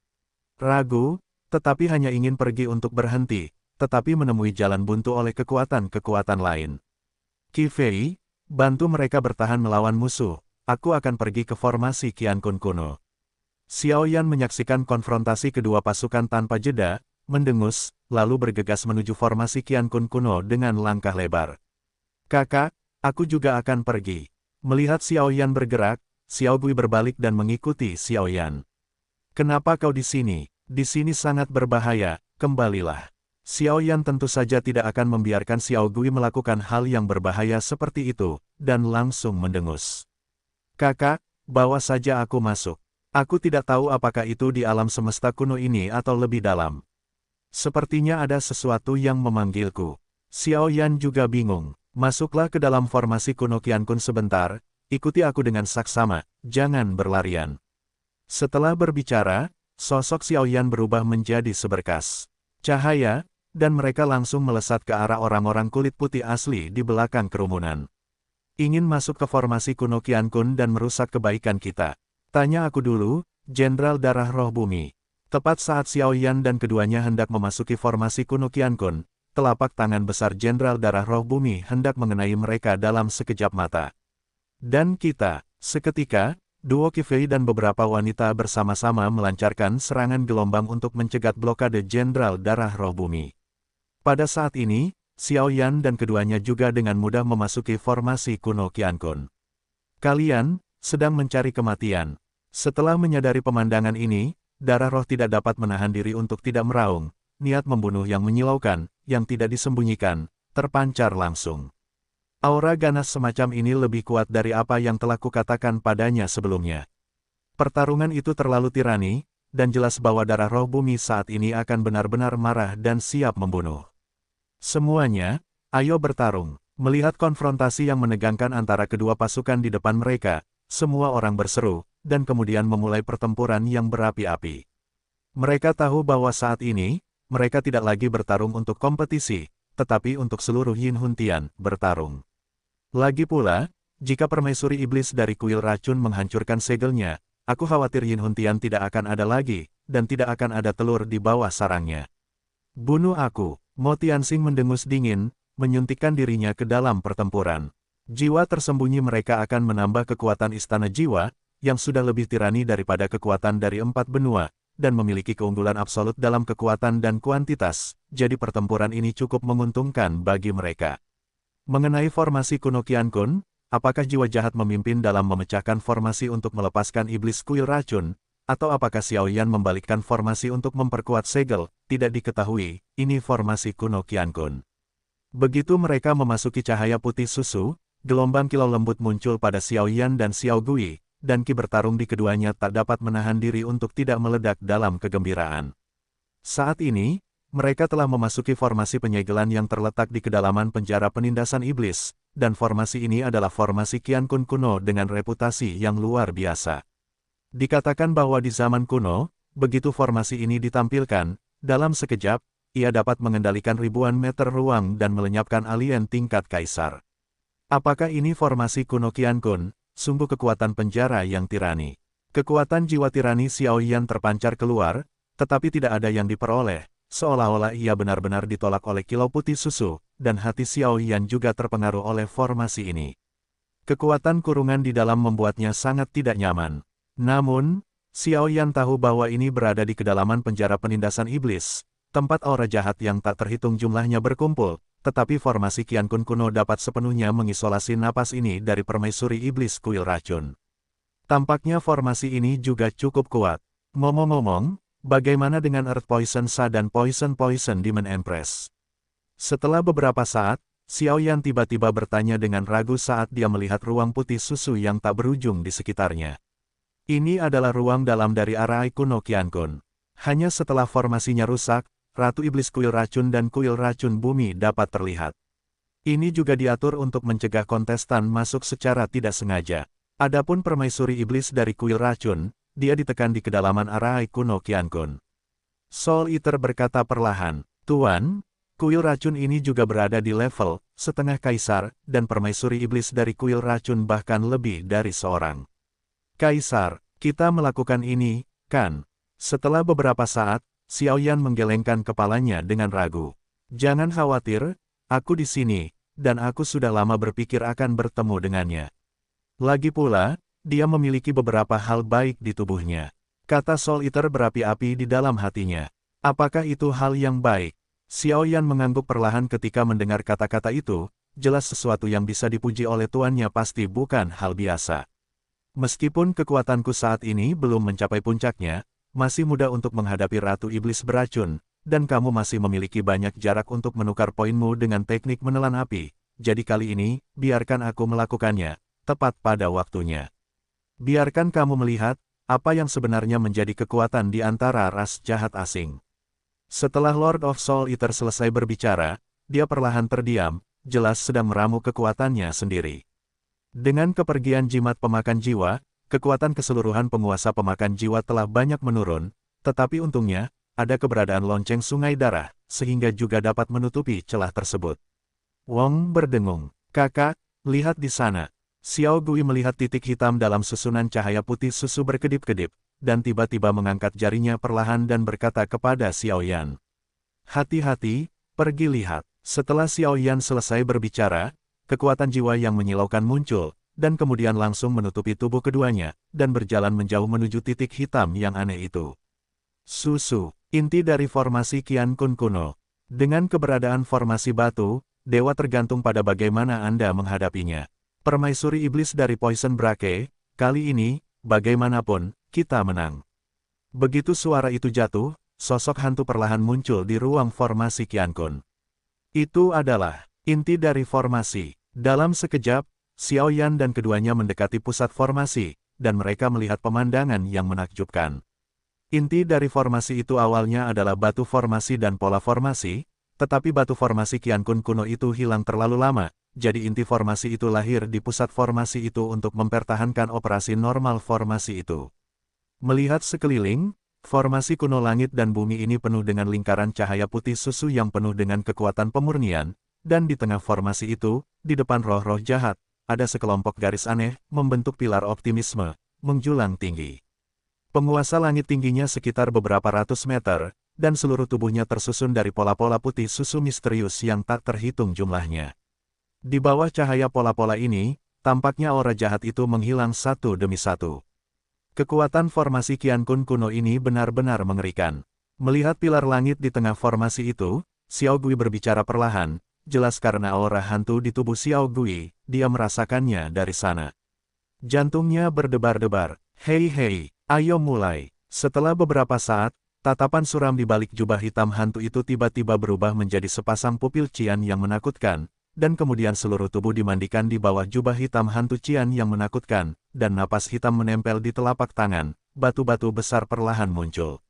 S1: Ragu, tetapi hanya ingin pergi untuk berhenti, tetapi menemui jalan buntu oleh kekuatan-kekuatan lain. Qi Fei, bantu mereka bertahan melawan musuh, aku akan pergi ke formasi Qiankun kuno. Xiao Yan menyaksikan konfrontasi kedua pasukan tanpa jeda, mendengus, lalu bergegas menuju formasi Qiankun kuno dengan langkah lebar. Kakak, aku juga akan pergi. Melihat Xiao Yan bergerak, Xiao Gui berbalik dan mengikuti Xiao Yan. Kenapa kau di sini? Di sini sangat berbahaya, kembalilah. Xiao Yan tentu saja tidak akan membiarkan Xiao Gui melakukan hal yang berbahaya seperti itu, dan langsung mendengus. Kakak, bawa saja aku masuk. Aku tidak tahu apakah itu di alam semesta kuno ini atau lebih dalam. Sepertinya ada sesuatu yang memanggilku. Xiao Yan juga bingung. Masuklah ke dalam formasi kuno Qiankun sebentar, ikuti aku dengan saksama, jangan berlarian. Setelah berbicara, sosok Xiao Yan berubah menjadi seberkas cahaya, dan mereka langsung melesat ke arah orang-orang kulit putih asli di belakang kerumunan. Ingin masuk ke formasi kuno Qiankun dan merusak kebaikan kita? Tanya aku dulu, Jenderal Darah Roh Bumi. Tepat saat Xiao Yan dan keduanya hendak memasuki formasi kuno Qiankun, telapak tangan besar Jenderal Darah Roh Bumi hendak mengenai mereka dalam sekejap mata. Dan kita, seketika, duo Qi Fei dan beberapa wanita bersama-sama melancarkan serangan gelombang untuk mencegat blokade Jenderal Darah Roh Bumi. Pada saat ini, Xiao Yan dan keduanya juga dengan mudah memasuki formasi kuno Qiankun. Kalian sedang mencari kematian. Setelah menyadari pemandangan ini, Darah Roh tidak dapat menahan diri untuk tidak meraung. Niat membunuh yang menyilaukan, yang tidak disembunyikan, terpancar langsung. Aura ganas semacam ini lebih kuat dari apa yang telah kukatakan padanya sebelumnya. Pertarungan itu terlalu tirani, dan jelas bahwa Darah Roh Bumi saat ini akan benar-benar marah dan siap membunuh. Semuanya, ayo bertarung. Melihat konfrontasi yang menegangkan antara kedua pasukan di depan mereka, semua orang berseru, dan kemudian memulai pertempuran yang berapi-api. Mereka tahu bahwa saat ini, mereka tidak lagi bertarung untuk kompetisi, tetapi untuk seluruh Yin Huntian bertarung. Lagi pula, jika permaisuri iblis dari kuil racun menghancurkan segelnya, aku khawatir Yin Huntian tidak akan ada lagi, dan tidak akan ada telur di bawah sarangnya. Bunuh aku. Mo Tianxing mendengus dingin, menyuntikkan dirinya ke dalam pertempuran. Jiwa tersembunyi mereka akan menambah kekuatan istana jiwa, yang sudah lebih tirani daripada kekuatan dari 4 benua, dan memiliki keunggulan absolut dalam kekuatan dan kuantitas, jadi pertempuran ini cukup menguntungkan bagi mereka. Mengenai formasi kuno Qiankun, apakah jiwa jahat memimpin dalam memecahkan formasi untuk melepaskan iblis kuil racun, atau apakah Xiao Yan membalikkan formasi untuk memperkuat segel, tidak diketahui, ini formasi kuno Qiankun. Begitu mereka memasuki cahaya putih susu, gelombang kilau lembut muncul pada Xiao Yan dan Xiao Gui, dan Qi bertarung di keduanya tak dapat menahan diri untuk tidak meledak dalam kegembiraan. Saat ini, mereka telah memasuki formasi penyegelan yang terletak di kedalaman penjara penindasan iblis, dan formasi ini adalah formasi Qiankun kuno dengan reputasi yang luar biasa. Dikatakan bahwa di zaman kuno, begitu formasi ini ditampilkan, dalam sekejap, ia dapat mengendalikan ribuan meter ruang dan melenyapkan alien tingkat kaisar. Apakah ini formasi kuno Qiankun? Sungguh kekuatan penjara yang tirani. Kekuatan jiwa tirani Xiao Yan terpancar keluar, tetapi tidak ada yang diperoleh, seolah-olah ia benar-benar ditolak oleh kilau putih susu, dan hati Xiao Yan juga terpengaruh oleh formasi ini. Kekuatan kurungan di dalam membuatnya sangat tidak nyaman. Namun, Xiao Yan tahu bahwa ini berada di kedalaman penjara penindasan iblis, tempat aura jahat yang tak terhitung jumlahnya berkumpul, tetapi formasi Qiankun kuno dapat sepenuhnya mengisolasi napas ini dari permaisuri iblis kuil racun. Tampaknya formasi ini juga cukup kuat. Ngomong-ngomong, bagaimana dengan Earth Poison Sa dan Poison Demon Empress? Setelah beberapa saat, Xiao Yan tiba-tiba bertanya dengan ragu saat dia melihat ruang putih susu yang tak berujung di sekitarnya. Ini adalah ruang dalam dari arai kuno Qiankun. Hanya setelah formasinya rusak, Ratu Iblis Kuil Racun dan Kuil Racun Bumi dapat terlihat. Ini juga diatur untuk mencegah kontestan masuk secara tidak sengaja. Adapun permaisuri iblis dari kuil racun, dia ditekan di kedalaman Arai kuno Qiankun. Soul Eater berkata perlahan, "Tuan, kuil racun ini juga berada di level setengah kaisar, dan permaisuri iblis dari kuil racun bahkan lebih dari seorang. Kaisar, kita melakukan ini, kan?" Setelah beberapa saat, Xiaoyan menggelengkan kepalanya dengan ragu. "Jangan khawatir, aku di sini, dan aku sudah lama berpikir akan bertemu dengannya. Lagi pula, dia memiliki beberapa hal baik di tubuhnya," kata Soul Eater berapi-api di dalam hatinya. "Apakah itu hal yang baik?" Xiaoyan mengangguk perlahan ketika mendengar kata-kata itu, jelas sesuatu yang bisa dipuji oleh tuannya pasti bukan hal biasa. "Meskipun kekuatanku saat ini belum mencapai puncaknya, masih mudah untuk menghadapi Ratu Iblis beracun, dan kamu masih memiliki banyak jarak untuk menukar poinmu dengan teknik menelan api, jadi kali ini, biarkan aku melakukannya, tepat pada waktunya. Biarkan kamu melihat, apa yang sebenarnya menjadi kekuatan di antara ras jahat asing." Setelah Lord of Soul Eater selesai berbicara, dia perlahan terdiam, jelas sedang meramu kekuatannya sendiri. Dengan kepergian jimat pemakan jiwa, kekuatan keseluruhan penguasa pemakan jiwa telah banyak menurun, tetapi untungnya, ada keberadaan lonceng sungai darah, sehingga juga dapat menutupi celah tersebut. Wong berdengung. "Kakak, lihat di sana." Xiao Gui melihat titik hitam dalam susunan cahaya putih susu berkedip-kedip, dan tiba-tiba mengangkat jarinya perlahan dan berkata kepada Xiaoyan, "Hati-hati, pergi lihat." Setelah Xiaoyan selesai berbicara, kekuatan jiwa yang menyilaukan muncul, dan kemudian langsung menutupi tubuh keduanya, dan berjalan menjauh menuju titik hitam yang aneh itu. Susu, inti dari formasi Qiankun kuno. Dengan keberadaan formasi batu, dewa tergantung pada bagaimana Anda menghadapinya. Permaisuri iblis dari Poison Brake, kali ini, bagaimanapun, kita menang. Begitu suara itu jatuh, sosok hantu perlahan muncul di ruang formasi Qiankun. Itu adalah inti dari formasi. Dalam sekejap, Xiaoyan dan keduanya mendekati pusat formasi, dan mereka melihat pemandangan yang menakjubkan. Inti dari formasi itu awalnya adalah batu formasi dan pola formasi, tetapi batu formasi Qiankun kuno itu hilang terlalu lama, jadi inti formasi itu lahir di pusat formasi itu untuk mempertahankan operasi normal formasi itu. Melihat sekeliling, formasi kuno langit dan bumi ini penuh dengan lingkaran cahaya putih susu yang penuh dengan kekuatan pemurnian, dan di tengah formasi itu, di depan roh-roh jahat, ada sekelompok garis aneh, membentuk pilar optimisme, menjulang tinggi. Penguasa langit tingginya sekitar beberapa ratus meter, dan seluruh tubuhnya tersusun dari pola-pola putih susu misterius yang tak terhitung jumlahnya. Di bawah cahaya pola-pola ini, tampaknya aura jahat itu menghilang satu demi satu. Kekuatan formasi Qiankun kuno ini benar-benar mengerikan. Melihat pilar langit di tengah formasi itu, Xiao Gui berbicara perlahan, jelas karena aura hantu di tubuh Xiao Gui, dia merasakannya dari sana. Jantungnya berdebar-debar. "Hei hei, ayo mulai." Setelah beberapa saat, tatapan suram di balik jubah hitam hantu itu tiba-tiba berubah menjadi sepasang pupil cian yang menakutkan, dan kemudian seluruh tubuh dimandikan di bawah jubah hitam hantu cian yang menakutkan, dan napas hitam menempel di telapak tangan, batu-batu besar perlahan muncul.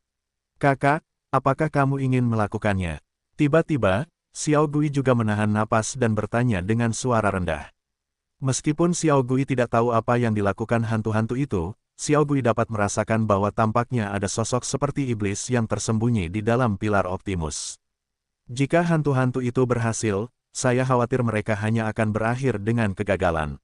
S1: "Kakak, apakah kamu ingin melakukannya?" Tiba-tiba, Xiao Gui juga menahan napas dan bertanya dengan suara rendah. Meskipun Xiao Gui tidak tahu apa yang dilakukan hantu-hantu itu, Xiao Gui dapat merasakan bahwa tampaknya ada sosok seperti iblis yang tersembunyi di dalam pilar Optimus. Jika hantu-hantu itu berhasil, saya khawatir mereka hanya akan berakhir dengan kegagalan.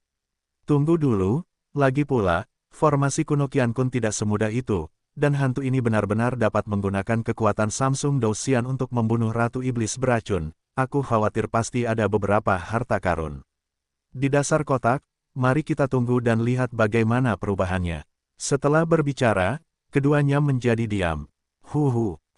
S1: Tunggu dulu, lagi pula, formasi kuno Qiankun tidak semudah itu, dan hantu ini benar-benar dapat menggunakan kekuatan Samsung Douxian untuk membunuh Ratu Iblis beracun. Aku khawatir pasti ada beberapa harta karun di dasar kotak. Mari kita tunggu dan lihat bagaimana perubahannya. Setelah berbicara, keduanya menjadi diam.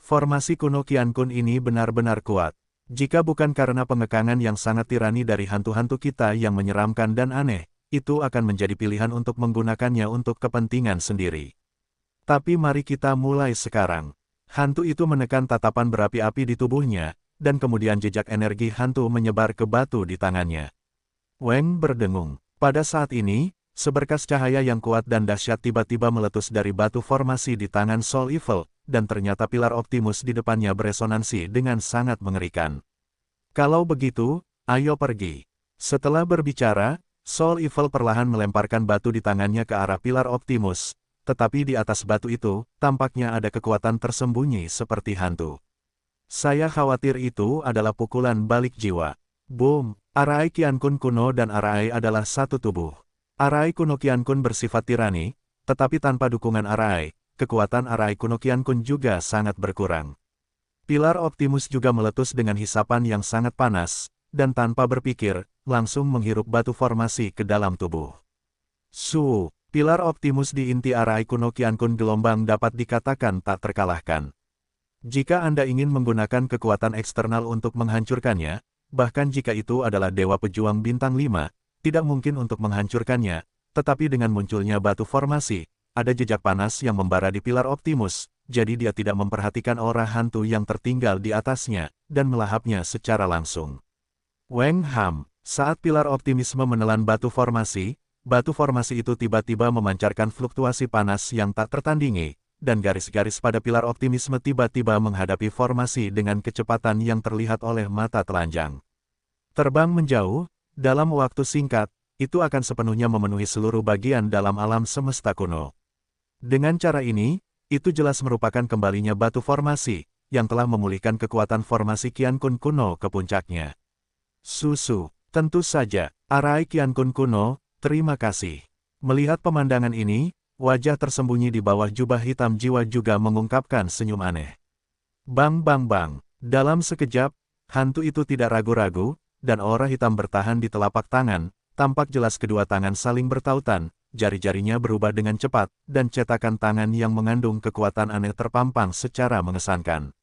S1: Formasi kuno Qiankun ini benar-benar kuat. Jika bukan karena pengekangan yang sangat tirani dari hantu-hantu kita yang menyeramkan dan aneh, itu akan menjadi pilihan untuk menggunakannya untuk kepentingan sendiri. Tapi mari kita mulai sekarang. Hantu itu menekan tatapan berapi-api di tubuhnya, dan kemudian jejak energi hantu menyebar ke batu di tangannya. Weng berdengung. Pada saat ini, seberkas cahaya yang kuat dan dahsyat tiba-tiba meletus dari batu formasi di tangan Soul Evil, dan ternyata pilar Optimus di depannya beresonansi dengan sangat mengerikan. Kalau begitu, ayo pergi. Setelah berbicara, Soul Evil perlahan melemparkan batu di tangannya ke arah pilar Optimus, tetapi di atas batu itu, tampaknya ada kekuatan tersembunyi seperti hantu. Saya khawatir itu adalah pukulan balik jiwa. Boom! Arai Qiankun kuno dan Arai adalah satu tubuh. Arai kuno Qiankun bersifat tirani, tetapi tanpa dukungan Arai, kekuatan Arai kuno Qiankun juga sangat berkurang. Pilar Optimus juga meletus dengan hisapan yang sangat panas, dan tanpa berpikir, langsung menghirup batu formasi ke dalam tubuh. Pilar Optimus di inti Arai kuno Qiankun gelombang dapat dikatakan tak terkalahkan. Jika Anda ingin menggunakan kekuatan eksternal untuk menghancurkannya, bahkan jika itu adalah Dewa Pejuang Bintang 5, tidak mungkin untuk menghancurkannya, tetapi dengan munculnya batu formasi, ada jejak panas yang membara di pilar Optimus, jadi dia tidak memperhatikan aura hantu yang tertinggal di atasnya, dan melahapnya secara langsung. Weng Ham, saat pilar optimisme menelan batu formasi itu tiba-tiba memancarkan fluktuasi panas yang tak tertandingi, dan garis-garis pada pilar optimisme tiba-tiba menghadapi formasi dengan kecepatan yang terlihat oleh mata telanjang. Terbang menjauh, dalam waktu singkat, itu akan sepenuhnya memenuhi seluruh bagian dalam alam semesta kuno. Dengan cara ini, itu jelas merupakan kembalinya batu formasi, yang telah memulihkan kekuatan formasi Qiankun kuno ke puncaknya. Tentu saja, Arai Qiankun kuno, terima kasih. Melihat pemandangan ini, wajah tersembunyi di bawah jubah hitam jiwa juga mengungkapkan senyum aneh. Bang bang bang, dalam sekejap, hantu itu tidak ragu-ragu, dan aura hitam bertahan di telapak tangan, tampak jelas kedua tangan saling bertautan, jari-jarinya berubah dengan cepat, dan cetakan tangan yang mengandung kekuatan aneh terpampang secara mengesankan.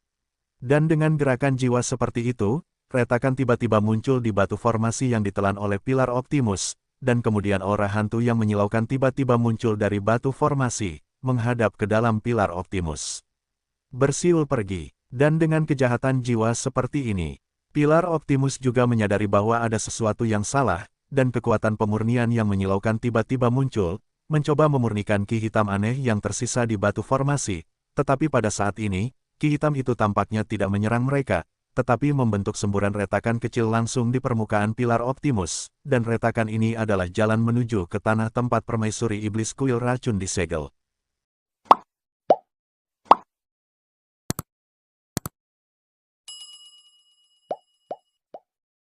S1: Dan dengan gerakan jiwa seperti itu, retakan tiba-tiba muncul di batu formasi yang ditelan oleh pilar Optimus, dan kemudian aura hantu yang menyilaukan tiba-tiba muncul dari batu formasi, menghadap ke dalam pilar Optimus. Bersiul pergi, dan dengan kejahatan jiwa seperti ini, pilar Optimus juga menyadari bahwa ada sesuatu yang salah, dan kekuatan pemurnian yang menyilaukan tiba-tiba muncul, mencoba memurnikan ki hitam aneh yang tersisa di batu formasi, tetapi pada saat ini, ki hitam itu tampaknya tidak menyerang mereka, tetapi membentuk semburan retakan kecil langsung di permukaan pilar Optimus, dan retakan ini adalah jalan menuju ke tanah tempat permaisuri iblis kuil racun disegel.